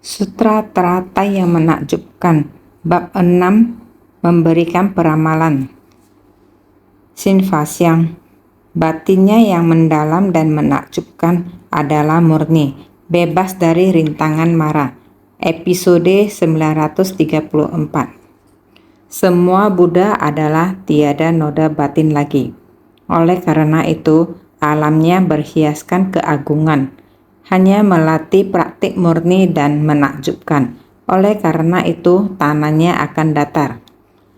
Sutra teratai yang menakjubkan. Bab 6 memberikan peramalan. Sinfasyang, batinnya yang mendalam dan menakjubkan adalah murni, bebas dari rintangan mara. Episode 934. Semua Buddha adalah tiada noda batin lagi. Oleh karena itu, alamnya berhiaskan keagungan. Hanya melatih praktik murni dan menakjubkan. Oleh karena itu, tanahnya akan datar.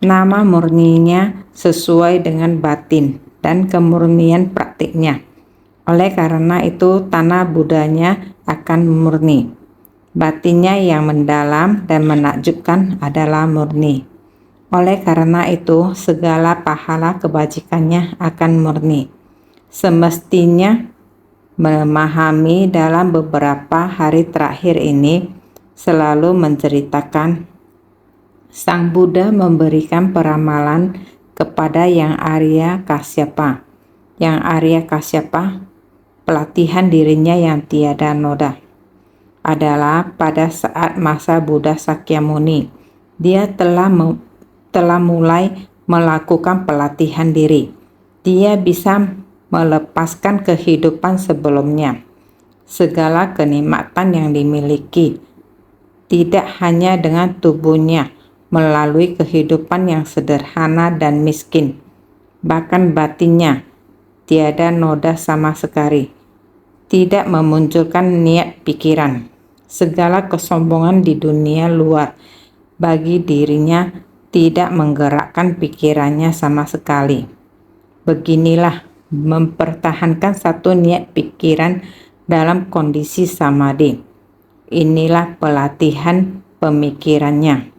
Nama murninya sesuai dengan batin dan kemurnian praktiknya. Oleh karena itu, tanah Budanya akan murni. Batinnya yang mendalam dan menakjubkan adalah murni. Oleh karena itu, segala pahala kebajikannya akan murni. Semestinya memahami dalam beberapa hari terakhir ini selalu menceritakan Sang Buddha memberikan peramalan kepada Yang Arya Kasyapa. Yang Arya Kasyapa, pelatihan dirinya yang tiada noda, adalah pada saat masa Buddha Sakyamuni. Dia telah mulai melakukan pelatihan diri. Dia bisa melepaskan kehidupan sebelumnya, segala kenikmatan yang dimiliki, tidak hanya dengan tubuhnya, melalui kehidupan yang sederhana dan miskin, bahkan batinnya tiada noda sama sekali, tidak memunculkan niat pikiran, segala kesombongan di dunia luar bagi dirinya tidak menggerakkan pikirannya sama sekali. Beginilah mempertahankan satu niat pikiran dalam kondisi samadhi. Inilah pelatihan pemikirannya.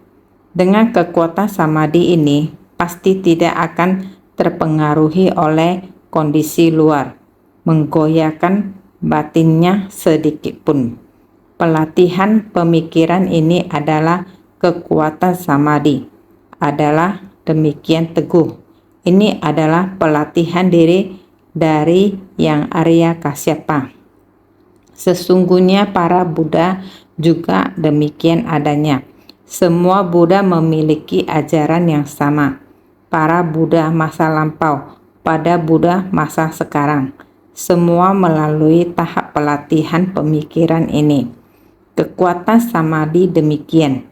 Dengan kekuatan samadhi ini pasti tidak akan terpengaruhi oleh kondisi luar, menggoyahkan batinnya sedikit pun. Pelatihan pemikiran ini adalah kekuatan samadhi, adalah demikian teguh. Ini adalah pelatihan diri dari Yang Arya Kasyapa. Sesungguhnya para Buddha juga demikian adanya. Semua Buddha memiliki ajaran yang sama. Para Buddha masa lampau pada Buddha masa sekarang, semua melalui tahap pelatihan pemikiran ini. Kekuatan samadhi demikian,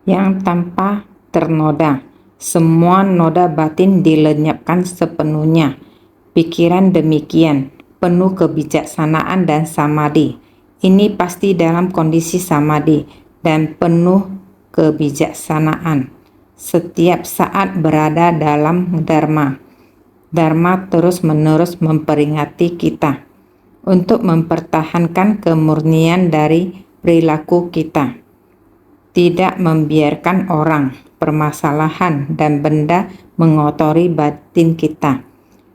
yang tanpa ternoda. Semua noda batin dilenyapkan sepenuhnya. Pikiran demikian, penuh kebijaksanaan dan samadhi. Ini pasti dalam kondisi samadhi dan penuh kebijaksanaan. Setiap saat berada dalam Dharma. Dharma terus-menerus memperingati kita untuk mempertahankan kemurnian dari perilaku kita. Tidak membiarkan orang, permasalahan, dan benda mengotori batin kita.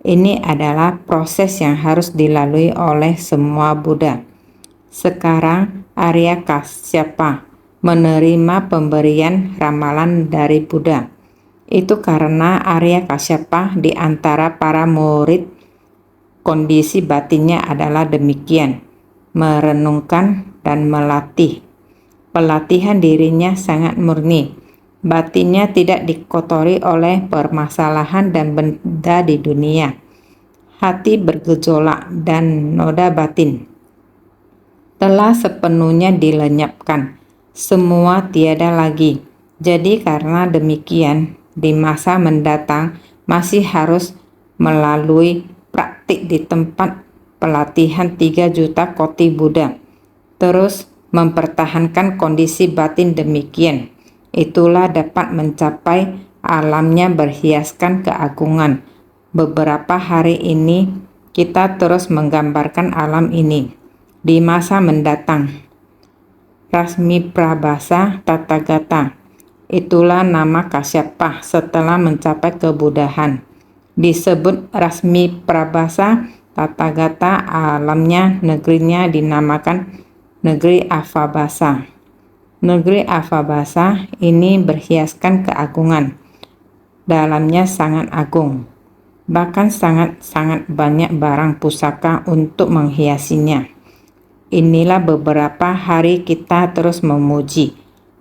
Ini adalah proses yang harus dilalui oleh semua Buddha. Sekarang Arya Kasyapa menerima pemberian ramalan dari Buddha. Itu karena Arya Kasyapa di antara para murid, kondisi batinnya adalah demikian, merenungkan dan melatih. Pelatihan dirinya sangat murni. Batinnya tidak dikotori oleh permasalahan dan benda di dunia. Hati bergejolak dan noda batin telah sepenuhnya dilenyapkan. Semua tiada lagi. Jadi karena demikian, di masa mendatang masih harus melalui praktik di tempat pelatihan 3 juta koti Buddha. Terus mempertahankan kondisi batin demikian. Itulah dapat mencapai alamnya berhiaskan keagungan. Beberapa hari ini kita terus menggambarkan alam ini. Di masa mendatang, Rasmi Prabhasa Tathagata, itulah nama Kasyapa setelah mencapai kebudahan. Disebut Rasmi Prabhasa Tathagata, alamnya, negerinya dinamakan Negeri Avabhasa. Negeri Avabhasa ini berhiaskan keagungan. Dalamnya sangat agung. Bahkan sangat-sangat banyak barang pusaka untuk menghiasinya. Inilah beberapa hari kita terus memuji,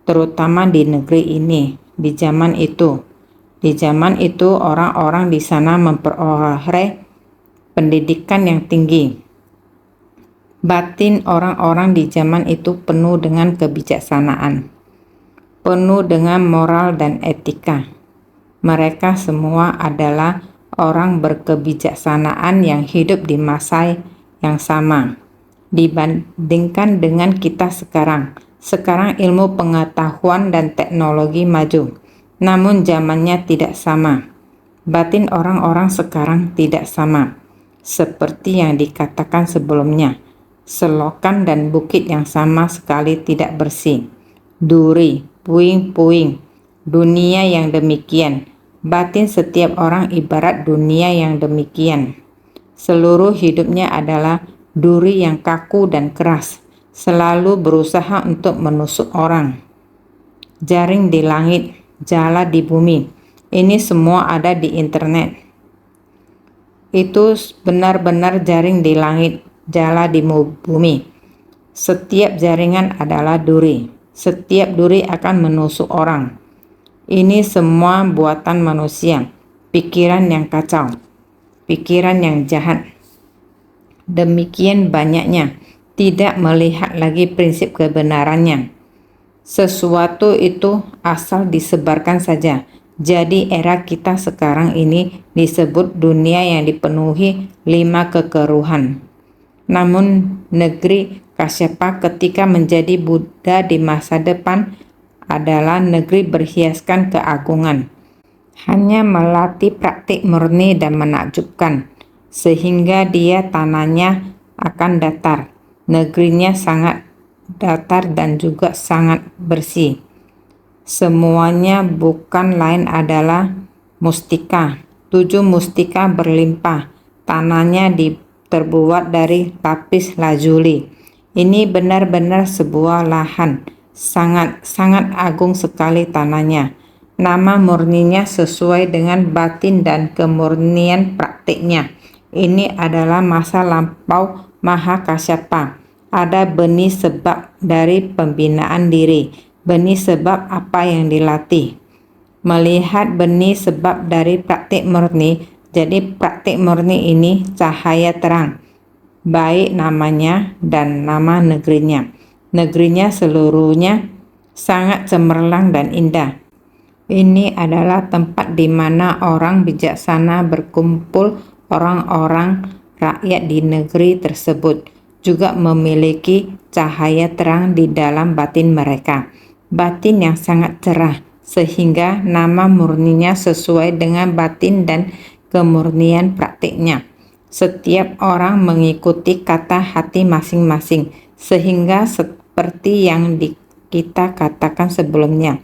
terutama di negeri ini, di zaman itu. Di zaman itu orang-orang di sana memperoleh pendidikan yang tinggi. Batin orang-orang di zaman itu penuh dengan kebijaksanaan, penuh dengan moral dan etika. Mereka semua adalah orang berkebijaksanaan yang hidup di masa yang sama. Dibandingkan dengan kita sekarang. Sekarang ilmu pengetahuan dan teknologi maju, namun zamannya tidak sama. Batin orang-orang sekarang tidak sama. Seperti yang dikatakan sebelumnya, selokan dan bukit yang sama sekali tidak bersih. Duri, puing-puing, dunia yang demikian. Batin setiap orang ibarat dunia yang demikian. Seluruh hidupnya adalah duri yang kaku dan keras, selalu berusaha untuk menusuk orang. Jaring di langit, jala di bumi. Ini semua ada di internet. Itu benar-benar jaring di langit, jala di bumi. Setiap jaringan adalah duri. Setiap duri akan menusuk orang. Ini semua buatan manusia, pikiran yang kacau, pikiran yang jahat. Demikian banyaknya, tidak melihat lagi prinsip kebenarannya. Sesuatu itu asal disebarkan saja. Jadi era kita sekarang ini disebut dunia yang dipenuhi 5 kekeruhan. Namun negeri Kasyapa ketika menjadi Buddha di masa depan adalah negeri berhiaskan keagungan. Hanya melatih praktik murni dan menakjubkan, sehingga dia tanahnya akan datar. Negerinya sangat datar dan juga sangat bersih. Semuanya bukan lain adalah mustika. 7 mustika berlimpah. Tanahnya terbuat dari lapis lazuli. Ini benar-benar sebuah lahan. Sangat agung sekali tanahnya. Nama murninya sesuai dengan batin dan kemurnian praktiknya. Ini adalah masa lampau Maha Kasyapa. Ada benih sebab dari pembinaan diri, benih sebab apa yang dilatih. Melihat benih sebab dari praktik murni, jadi praktik murni ini cahaya terang, baik namanya dan nama negerinya. Negerinya seluruhnya sangat cemerlang dan indah. Ini adalah tempat di mana orang bijaksana berkumpul. Orang-orang rakyat di negeri tersebut juga memiliki cahaya terang di dalam batin mereka. Batin yang sangat cerah, sehingga nama murninya sesuai dengan batin dan kemurnian praktiknya. Setiap orang mengikuti kata hati masing-masing, sehingga seperti yang kita katakan sebelumnya,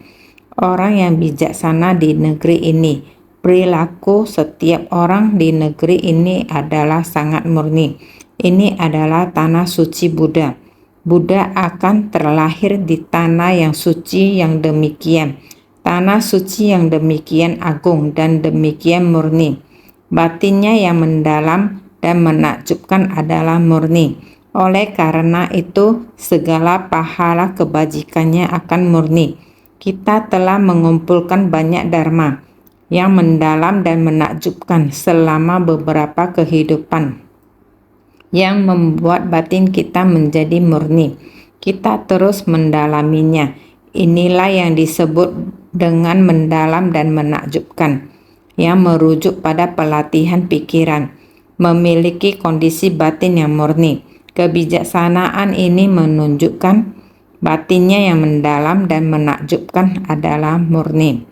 orang yang bijaksana di negeri ini, perilaku setiap orang di negeri ini adalah sangat murni. Ini adalah tanah suci Buddha. Buddha akan terlahir di tanah yang suci yang demikian. Tanah suci yang demikian agung dan demikian murni. Batinnya yang mendalam dan menakjubkan adalah murni. Oleh karena itu, segala pahala kebajikannya akan murni. Kita telah mengumpulkan banyak dharma yang mendalam dan menakjubkan selama beberapa kehidupan, yang membuat batin kita menjadi murni. Kita terus mendalaminya. Inilah yang disebut dengan mendalam dan menakjubkan, yang merujuk pada pelatihan pikiran, memiliki kondisi batin yang murni. Kebijaksanaan ini menunjukkan batinnya yang mendalam dan menakjubkan adalah murni.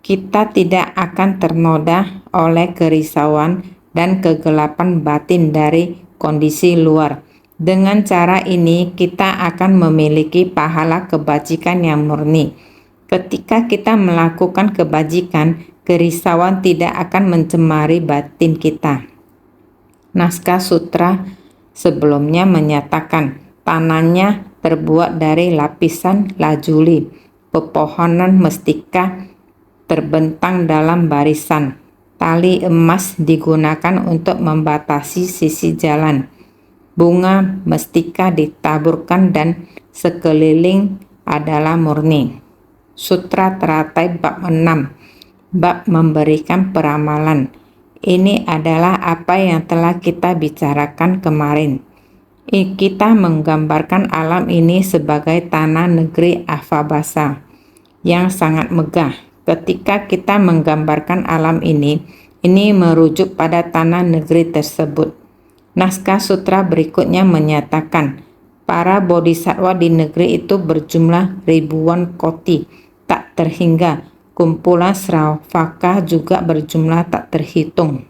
Kita tidak akan ternoda oleh kerisauan dan kegelapan batin dari kondisi luar. Dengan cara ini, kita akan memiliki pahala kebajikan yang murni. Ketika kita melakukan kebajikan, kerisauan tidak akan mencemari batin kita. Naskah sutra sebelumnya menyatakan tanahnya terbuat dari lapisan lazuli, pepohonan mestika terbentang dalam barisan. Tali emas digunakan untuk membatasi sisi jalan. bunga mestika ditaburkan dan sekeliling adalah murni. Sutra Teratai bab 6, bab memberikan peramalan. Ini adalah apa yang telah kita bicarakan kemarin. Kita menggambarkan alam ini sebagai tanah negeri Afabasa yang sangat megah. Ketika kita menggambarkan alam ini merujuk pada tanah negeri tersebut. Naskah sutra berikutnya menyatakan, para bodhisattva di negeri itu berjumlah ribuan koti, tak terhingga. Kumpulan Sravaka juga berjumlah tak terhitung.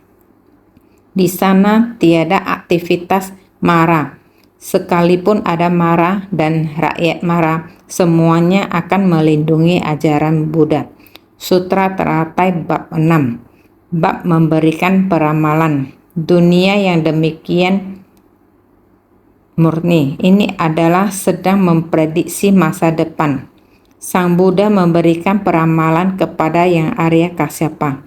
Di sana tiada aktivitas mara. Sekalipun ada mara dan rakyat mara, semuanya akan melindungi ajaran Buddha. Sutra Teratai bab 6, bab memberikan peramalan. Dunia yang demikian murni ini adalah sedang memprediksi masa depan. Sang Buddha memberikan peramalan kepada yang Arya Kasyapa,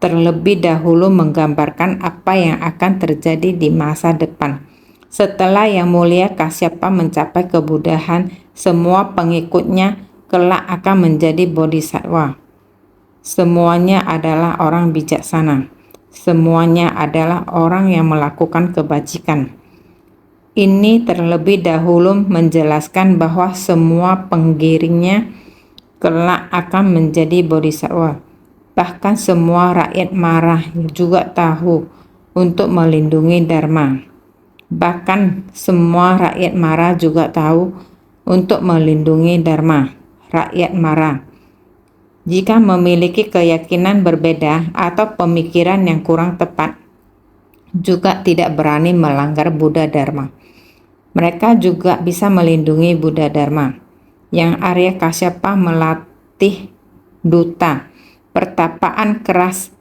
terlebih dahulu menggambarkan apa yang akan terjadi di masa depan. Setelah Yang Mulia Kasyapa mencapai kebudahan, semua pengikutnya kelak akan menjadi bodhisattva. Semuanya adalah orang bijaksana. Semuanya adalah orang yang melakukan kebajikan. Ini terlebih dahulu menjelaskan bahwa semua penggiringnya kelak akan menjadi bodhisattva. Bahkan semua rakyat marah juga tahu untuk melindungi Dharma. Bahkan semua rakyat Mara juga tahu untuk melindungi Dharma. Rakyat Mara, jika memiliki keyakinan berbeda atau pemikiran yang kurang tepat, juga tidak berani melanggar Buddha Dharma. Mereka juga bisa melindungi Buddha Dharma. Yang Arya Kasyapa melatih duta, pertapaan keras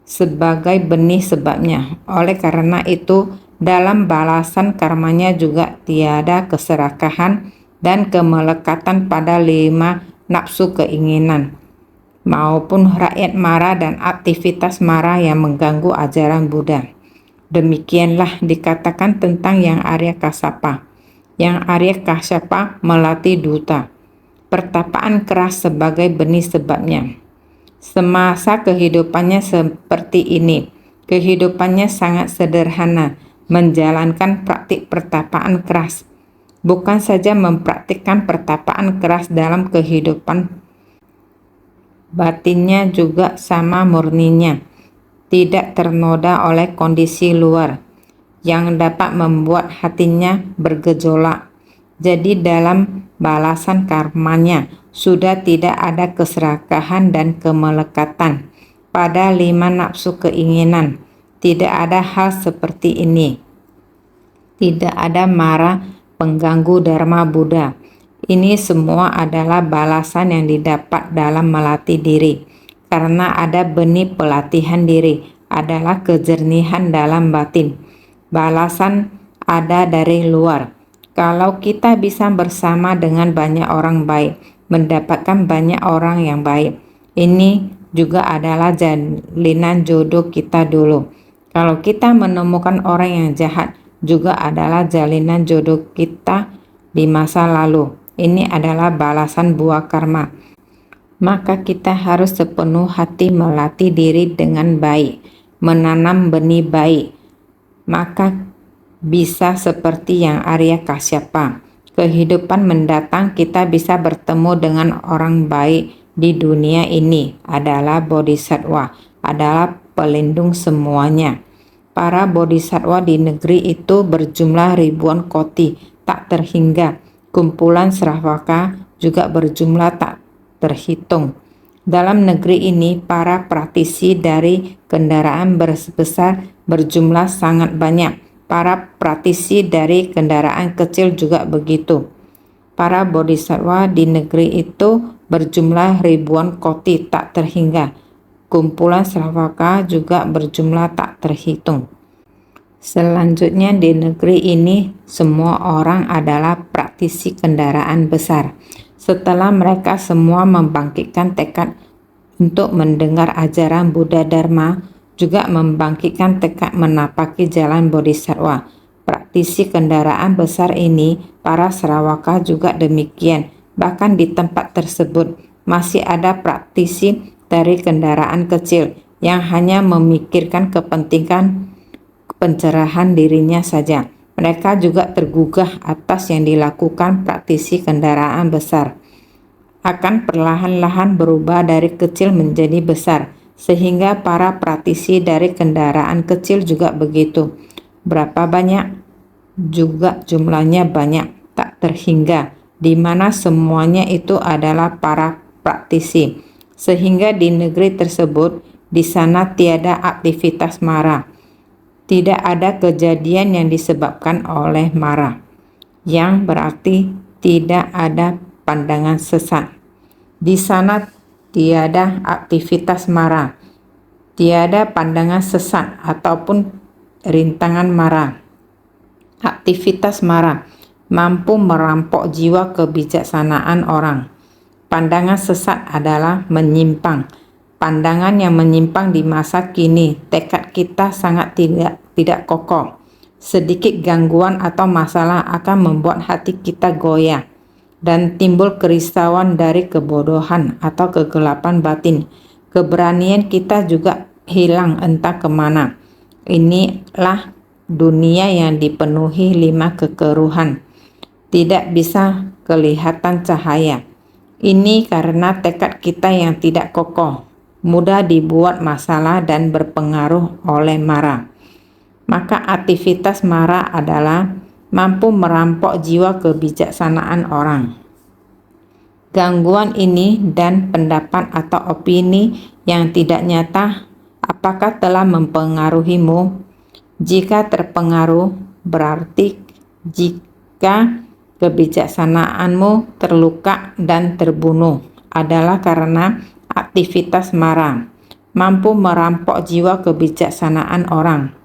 sebagai benih sebabnya. Oleh karena itu, dalam balasan karmanya juga tiada keserakahan dan kemelekatan pada 5 nafsu keinginan, maupun rakyat mara dan aktivitas mara yang mengganggu ajaran Buddha. Demikianlah dikatakan tentang Yang Arya Kasyapa. Yang Arya Kasyapa melatih duta, pertapaan keras sebagai benih sebabnya. Semasa kehidupannya seperti ini, kehidupannya sangat sederhana, menjalankan praktik pertapaan keras. Bukan saja mempraktikkan pertapaan keras dalam kehidupan batinnya juga sama murninya, tidak ternoda oleh kondisi luar yang dapat membuat hatinya bergejolak. Jadi dalam balasan karmanya sudah tidak ada keserakahan dan kemelekatan pada 5 nafsu keinginan. Tidak ada hal seperti ini. Tidak ada mara pengganggu Dharma Buddha. Ini semua adalah balasan yang didapat dalam melatih diri. Karena ada benih pelatihan diri, adalah kejernihan dalam batin. Balasan ada dari luar. Kalau kita bisa bersama dengan banyak orang baik, mendapatkan banyak orang yang baik, ini juga adalah jalinan jodoh kita dulu. Kalau kita menemukan orang yang jahat, juga adalah jalinan jodoh kita di masa lalu. Ini adalah balasan buah karma. Maka kita harus sepenuh hati melatih diri dengan baik, menanam benih baik. Maka bisa seperti Yang Arya Kasyapa. Kehidupan mendatang kita bisa bertemu dengan orang baik di dunia ini, adalah bodhisattva, adalah pelindung semuanya. Para bodhisattva di negeri itu berjumlah ribuan koti, tak terhingga. Kumpulan Sravaka juga berjumlah tak terhitung. Dalam negeri ini, para praktisi dari kendaraan besar berjumlah sangat banyak. Para praktisi dari kendaraan kecil juga begitu. Para bodhisattva di negeri itu berjumlah ribuan koti tak terhingga. Kumpulan Sravaka juga berjumlah tak terhitung. Selanjutnya di negeri ini semua orang adalah praktisi kendaraan besar. Setelah mereka semua membangkitkan tekad untuk mendengar ajaran Buddha Dharma, juga membangkitkan tekad menapaki jalan bodhisattva, praktisi kendaraan besar ini, para Sarawaka juga demikian. Bahkan di tempat tersebut masih ada praktisi dari kendaraan kecil yang hanya memikirkan kepentingan pencerahan dirinya saja. Mereka juga tergugah atas yang dilakukan praktisi kendaraan besar. Akan perlahan-lahan berubah dari kecil menjadi besar, sehingga para praktisi dari kendaraan kecil juga begitu. Berapa banyak? Juga jumlahnya banyak, tak terhingga, di mana semuanya itu adalah para praktisi. Sehingga di negeri tersebut, di sana tiada aktivitas mara. Tidak ada kejadian yang disebabkan oleh mara, yang berarti tidak ada pandangan sesat. Di sana tiada aktivitas mara, tiada pandangan sesat ataupun rintangan mara. Aktivitas mara mampu merampok jiwa kebijaksanaan orang. Pandangan sesat adalah menyimpang. Pandangan yang menyimpang di masa kini, tekad kita sangat tidak kokoh. Sedikit gangguan atau masalah akan membuat hati kita goyah dan timbul kerisauan dari kebodohan atau kegelapan batin. Keberanian kita juga hilang entah kemana. Inilah dunia yang dipenuhi 5 kekeruhan. Tidak bisa kelihatan cahaya. Ini karena tekad kita yang tidak kokoh, mudah dibuat masalah dan berpengaruh oleh mara. Maka aktivitas mara adalah mampu merampok jiwa kebijaksanaan orang. Gangguan ini dan pendapat atau opini yang tidak nyata, apakah telah mempengaruhimu? Jika terpengaruh, berarti jika kebijaksanaanmu terluka dan terbunuh adalah karena aktivitas mara, mampu merampok jiwa kebijaksanaan orang.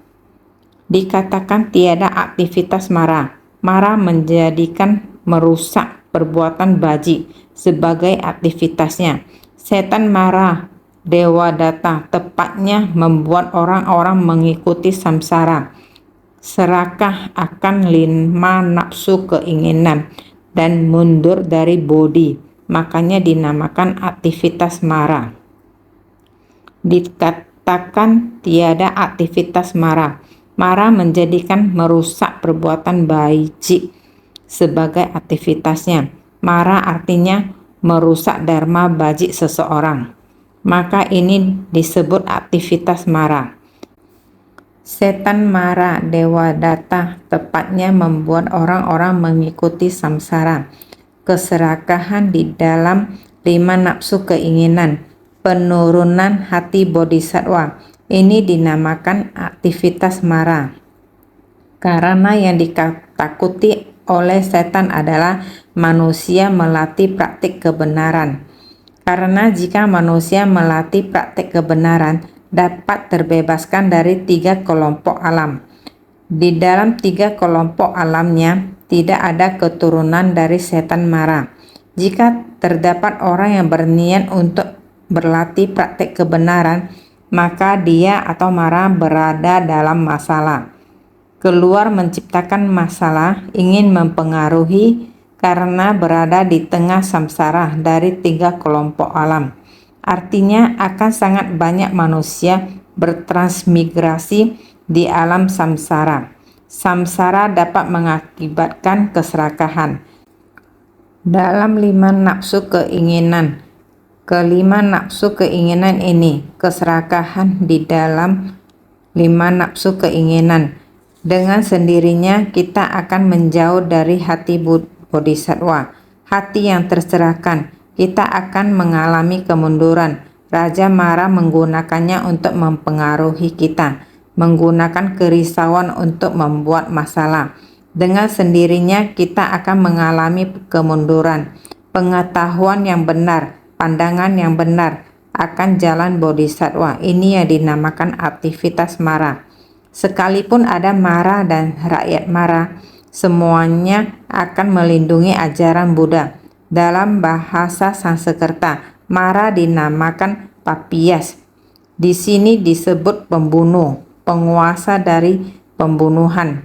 Dikatakan tiada aktivitas mara. Mara menjadikan merusak perbuatan bajik sebagai aktivitasnya. Setan mara, dewa data, tepatnya membuat orang-orang mengikuti samsara, serakah akan 5 nafsu keinginan dan mundur dari bodi. Makanya dinamakan aktivitas mara. Dikatakan tiada aktivitas mara. Mara menjadikan merusak perbuatan bajik sebagai aktivitasnya. Mara artinya merusak dharma bajik seseorang. Maka ini disebut aktivitas mara. Setan mara, dewa data, tepatnya membuat orang-orang mengikuti samsara. Keserakahan di dalam 5 nafsu keinginan. Penurunan hati bodhisattva. Ini dinamakan aktivitas mara. Karena yang ditakuti oleh setan adalah manusia melatih praktik kebenaran. Karena jika manusia melatih praktik kebenaran, dapat terbebaskan dari 3 kelompok alam. Di dalam 3 kelompok alamnya, tidak ada keturunan dari setan mara. Jika terdapat orang yang berniat untuk berlatih praktik kebenaran, maka dia atau mara berada dalam masalah. Keluar menciptakan masalah, ingin mempengaruhi karena berada di tengah samsara dari 3 kelompok alam. Artinya akan sangat banyak manusia bertransmigrasi di alam samsara. Samsara dapat mengakibatkan keserakahan dalam 5 nafsu keinginan. Kelima nafsu keinginan ini, keserakahan di dalam 5 nafsu keinginan. Dengan sendirinya kita akan menjauh dari hati bodhisattva, hati yang tercerahkan. Kita akan mengalami kemunduran. Raja Mara menggunakannya untuk mempengaruhi kita, menggunakan kerisauan untuk membuat masalah. Dengan sendirinya kita akan mengalami kemunduran. Pengetahuan yang benar, pandangan yang benar akan jalan bodhisattva. Ini yang dinamakan aktivitas mara. Sekalipun ada mara dan rakyat mara, semuanya akan melindungi ajaran Buddha. Dalam bahasa Sanskerta, mara dinamakan papiyas. Di sini disebut pembunuh, penguasa dari pembunuhan.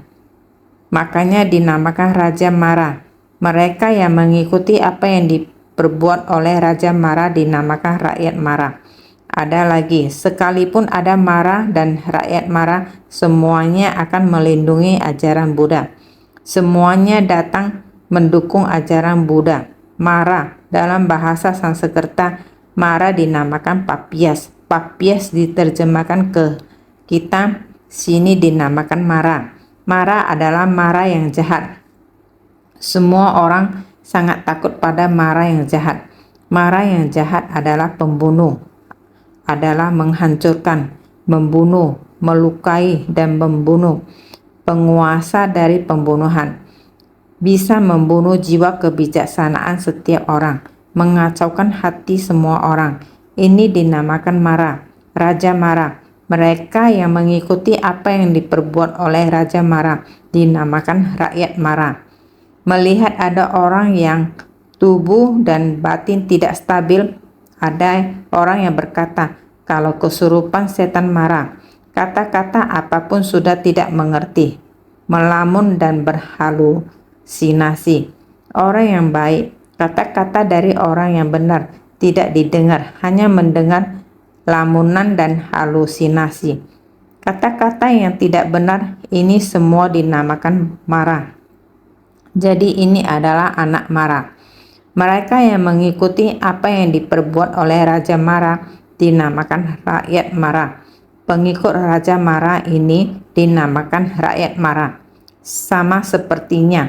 makanya dinamakan Raja Mara. Mereka yang mengikuti apa yang diperbuat oleh Raja Mara dinamakan rakyat Mara. Ada lagi, sekalipun ada Mara dan rakyat Mara, semuanya akan melindungi ajaran Buddha. Semuanya datang mendukung ajaran Buddha. Mara dalam bahasa Sanskerta, Mara dinamakan Papias. Papias diterjemahkan ke kita sini dinamakan Mara. Mara adalah Mara yang jahat. Semua orang sangat takut pada Mara yang jahat. Mara yang jahat adalah pembunuh, adalah menghancurkan, membunuh, melukai, dan membunuh. Penguasa dari pembunuhan. Bisa membunuh jiwa kebijaksanaan setiap orang, mengacaukan hati semua orang. Ini dinamakan Mara, Raja Mara. Mereka yang mengikuti apa yang diperbuat oleh Raja Mara dinamakan rakyat Mara. Melihat ada orang yang tubuh dan batin tidak stabil, ada orang yang berkata, kalau kesurupan setan Mara. Kata-kata apapun sudah tidak mengerti, melamun dan berhalusinasi. Orang yang baik, kata-kata dari orang yang benar tidak didengar, hanya mendengar lamunan dan halusinasi. Kata-kata yang tidak benar ini semua dinamakan Mara. Jadi ini adalah anak Mara. Mereka yang mengikuti apa yang diperbuat oleh Raja Mara dinamakan rakyat Mara. Pengikut Raja Mara ini dinamakan rakyat Mara. Sama sepertinya,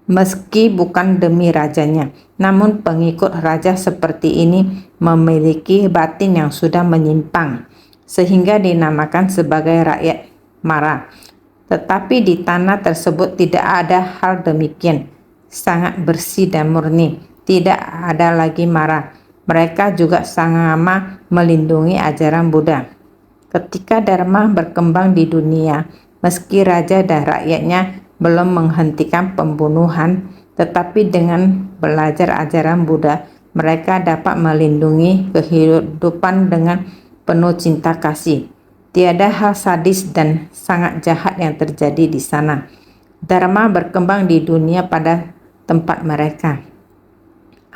meski bukan demi rajanya, namun pengikut raja seperti ini memiliki batin yang sudah menyimpang, sehingga dinamakan sebagai rakyat Mara. Tetapi di tanah tersebut tidak ada hal demikian, sangat bersih dan murni, tidak ada lagi Mara. Mereka juga sama melindungi ajaran Buddha. Ketika Dharma berkembang di dunia, meski raja dan rakyatnya belum menghentikan pembunuhan, tetapi dengan belajar ajaran Buddha, mereka dapat melindungi kehidupan dengan penuh cinta kasih. Tiada hal sadis dan sangat jahat yang terjadi di sana. Dharma berkembang di dunia pada tempat mereka.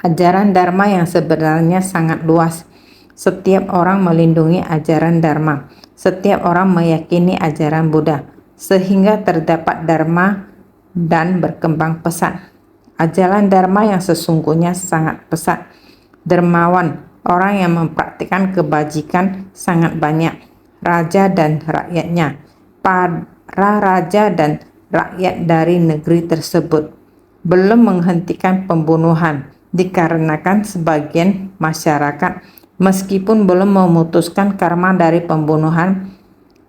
Ajaran Dharma yang sebenarnya sangat luas. Setiap orang melindungi ajaran Dharma. Setiap orang meyakini ajaran Buddha, sehingga terdapat Dharma dan berkembang pesat. Ajaran Dharma yang sesungguhnya sangat pesat. Dermawan, orang yang mempraktikkan kebajikan sangat banyak. Raja dan rakyatnya, para raja dan rakyat dari negeri tersebut belum menghentikan pembunuhan, dikarenakan sebagian masyarakat meskipun belum memutuskan karma dari pembunuhan,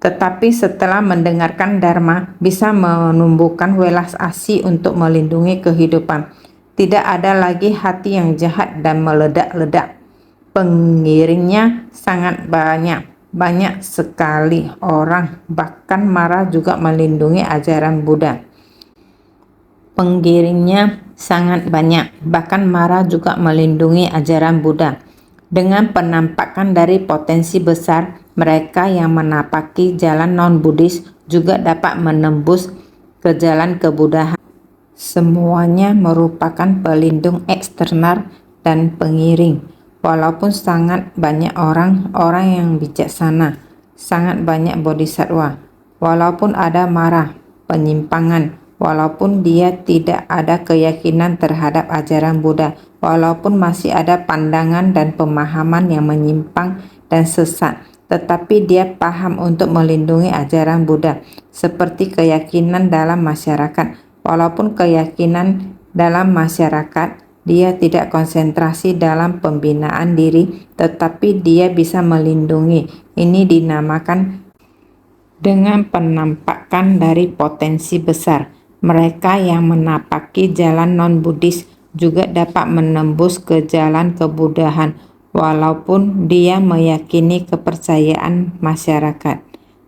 tetapi setelah mendengarkan Dharma bisa menumbuhkan welas asih untuk melindungi kehidupan. Tidak ada lagi hati yang jahat dan meledak-ledak. Pengiringnya sangat banyak sekali orang, bahkan Mara juga melindungi ajaran Buddha. Pengiringnya sangat banyak, bahkan Mara juga melindungi ajaran Buddha. Dengan penampakan dari potensi besar, mereka yang menapaki jalan non-Buddhis juga dapat menembus ke jalan kebuddhaan. Semuanya merupakan pelindung eksternal dan pengiring. Walaupun sangat banyak orang-orang yang bijaksana, sangat banyak bodhisattva, walaupun ada Mara, penyimpangan, walaupun dia tidak ada keyakinan terhadap ajaran Buddha, walaupun masih ada pandangan dan pemahaman yang menyimpang dan sesat, tetapi dia paham untuk melindungi ajaran Buddha, seperti keyakinan dalam masyarakat. Walaupun keyakinan dalam masyarakat, dia tidak konsentrasi dalam pembinaan diri, tetapi dia bisa melindungi. Ini dinamakan dengan penampakan dari potensi besar. Mereka yang menapaki jalan non-Buddhis juga dapat menembus ke jalan kebuddhaan, walaupun dia meyakini kepercayaan masyarakat.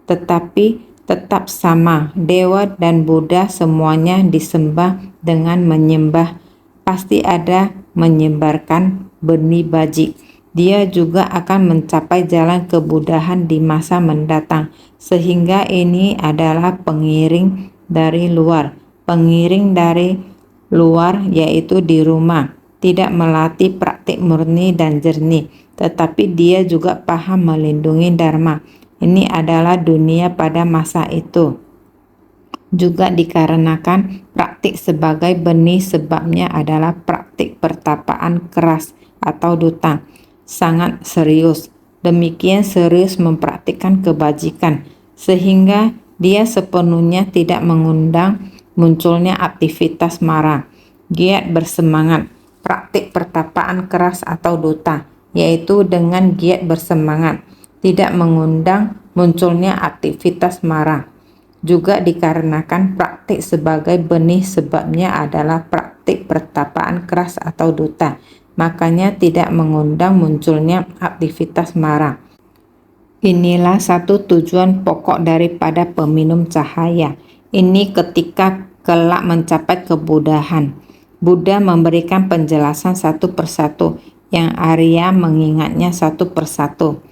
Tetapi tetap sama, dewa dan Buddha semuanya disembah dengan menyembah. Pasti ada menyebarkan benih bajik. Dia juga akan mencapai jalan kebuddhaan di masa mendatang, sehingga ini adalah pengiring dari luar, pengiring dari luar yaitu di rumah, tidak melatih praktik murni dan jernih, tetapi dia juga paham melindungi dharma. Ini adalah dunia pada masa itu. Juga dikarenakan praktik sebagai benih, sebabnya adalah praktik pertapaan keras atau duta, sangat serius. Demikian serius mempraktikkan kebajikan, sehingga dia sepenuhnya tidak mengundang munculnya aktivitas marah. Giat bersemangat, praktik pertapaan keras atau duta, yaitu dengan giat bersemangat, tidak mengundang munculnya aktivitas marah. Juga dikarenakan praktik sebagai benih, sebabnya adalah praktik pertapaan keras atau duta, makanya tidak mengundang munculnya aktivitas marah. Inilah satu tujuan pokok daripada peminum cahaya. Ini ketika kelak mencapai kebudahan. Buddha memberikan penjelasan satu persatu, yang Arya mengingatnya satu persatu.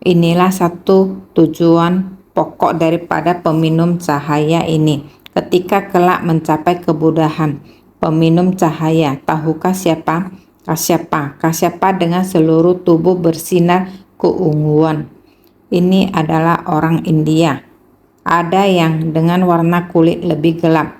Inilah satu tujuan pokok daripada peminum cahaya ini. Ketika kelak mencapai kebudahan, peminum cahaya, tahukah siapa? Kasyapa. Kasyapa dengan seluruh tubuh bersinar keunguan. Ini adalah orang India. Ada yang dengan warna kulit lebih gelap.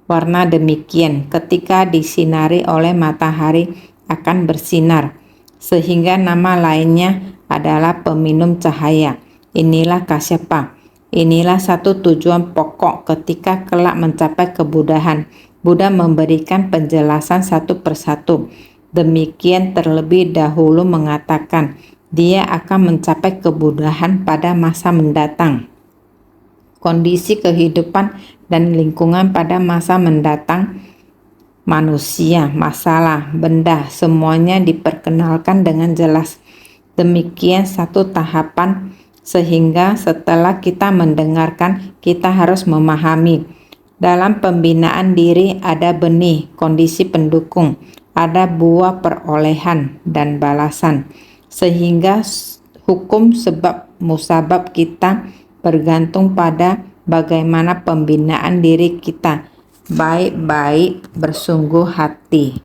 Warna demikian ketika disinari oleh matahari akan bersinar, sehingga nama lainnya adalah peminum cahaya. Inilah Kasyapa. Inilah satu tujuan pokok ketika kelak mencapai kebudahan. Buddha memberikan penjelasan satu persatu. Demikian terlebih dahulu mengatakan dia akan mencapai kebudahan pada masa mendatang. Kondisi kehidupan dan lingkungan pada masa mendatang, manusia, masalah, benda, semuanya diperkenalkan dengan jelas. Demikian satu tahapan, sehingga setelah kita mendengarkan, kita harus memahami. Dalam pembinaan diri ada benih, kondisi pendukung, ada buah perolehan dan balasan, sehingga hukum sebab musabab kita bergantung pada bagaimana pembinaan diri kita, baik-baik bersungguh hati.